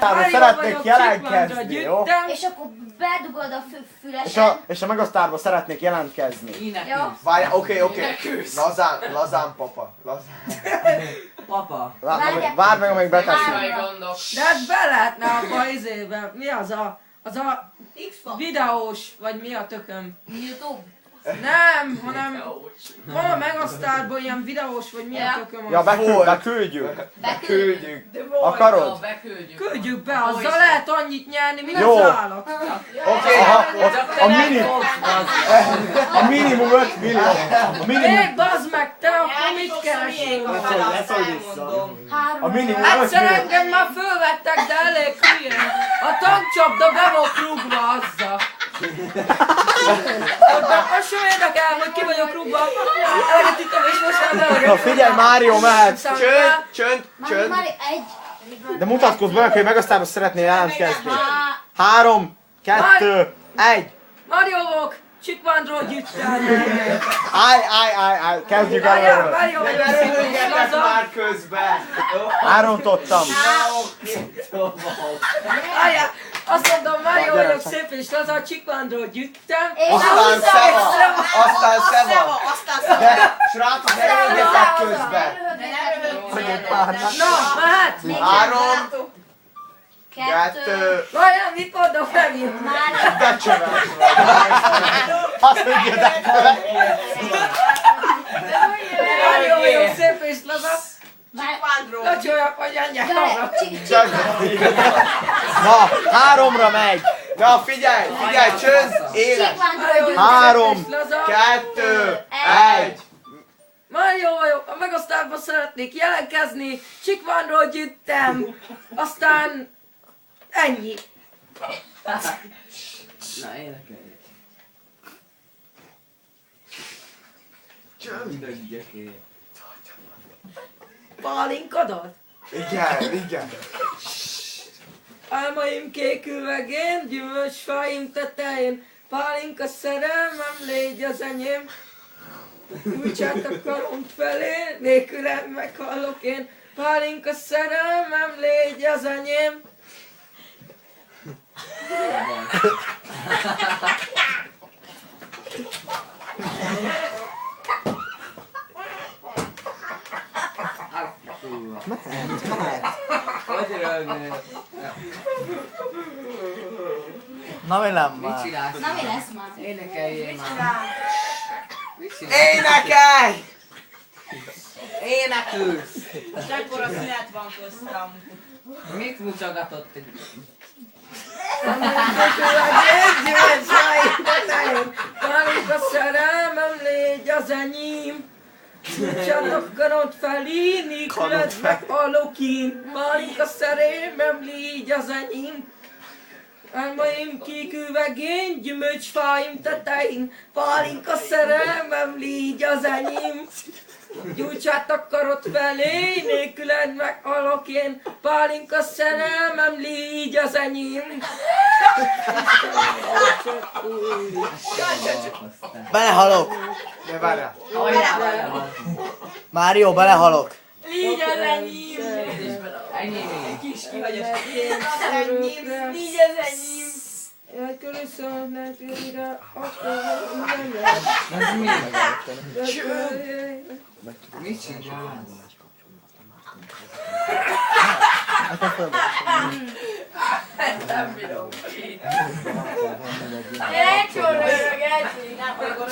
Megasztárba szeretnék jelentkezni, jó? És akkor bedugod a fülesen. És a Megasztárba szeretnék jelentkezni. Jó. Várj, oké. Lazán, papa. Papa. Várj meg, amíg beteszünk. De hát be lehetne abba az izébe. Mi az a videós, vagy mi a tököm? YouTube. Nem, hanem van a Megasztárban ilyen videós, vagy mi a tököm? Ja, az? beküldjük. Küldjük. Akarod? Küldjük be, azzal lehet annyit nyerni, mint Jó. az állat. Oké. A minimum 5 millió. A minimum, Hé, bazd meg, te akkor mit keresel? a minimum 5 Egyszer millió. engem már fölvettek, de elég hülye. A tankcsapda be van rúgva azzal. Most sem érdekel, hogy ki vagyok rúgva. Eleget ittam és most már Na figyelj, Mário mehet. Csönd. Már egy. De mutatkozz be, hogy Megasztárba szeretnél jelentkezni. 3, 2, 1. Marióvok, Csikvándról gyűjtsen. Állj, kezdjük előről. Mário vagyok, Röhögjetek laza. már közben. Elrontottam. Álljál, azt mondom, Mário vagyok, szép és laza, Csikvándról gyűjtem. Aztán szeva. De srácok, ne röhögjetek közben. Na, mehet. 3, 2. 2. Várjál, mit mondok megint? Már De csöves vagy. Azt mondja, de Mário vagyok, szép és laza. Lacsoljak, vagy anyják arra. Na, 3-ra megy. Na figyelj, csönd, éles. 3, 2, 1. Mário vagyok, a Megasztárban szeretnék jelentkezni, Csikvánról gyűjtem, aztán ennyi. Na, énekelj. Csöndök, gyökér. Pálinkadat? Igen. Álmaim kék üvegén, gyümölcsfáim tetején, pálinka szerelmem, légy az enyém. Nyújtsát a karom felé, nélkülem meghallok én, pálinka szerelmem, légy az enyém. Hogy rögnél? Na mi nem Mit már? csinálsz? Na mi lesz már? Énekeljél már. Mit csinálsz? Énekelj! Énekülsz! Ekkora szünet van köztem. Mit mutogatott egy... Gyümölcsfáim tetején, pálinka szerelmem, légy az enyém. Nyújtsát a karod felé, nélküled meghallok én, pálinka szerelmem, légy az enyém. Álmaim kék üvegén, gyümölcsfáim tetején, pálinka szerelmem, légy az enyém. Gyújtsát a karod felé, nélküled meghalok én, pálinka szerelmem, légy az enyém. Belehalok. De várjál. Mário, belehalok. Légy az enyém. Ennyi. Kis kihagyos. Így ez enyém. Elkülönszöm, ide, akkor nem Ez mi? lehet. Mit csinálsz? Elcsórolok, elcsórolok.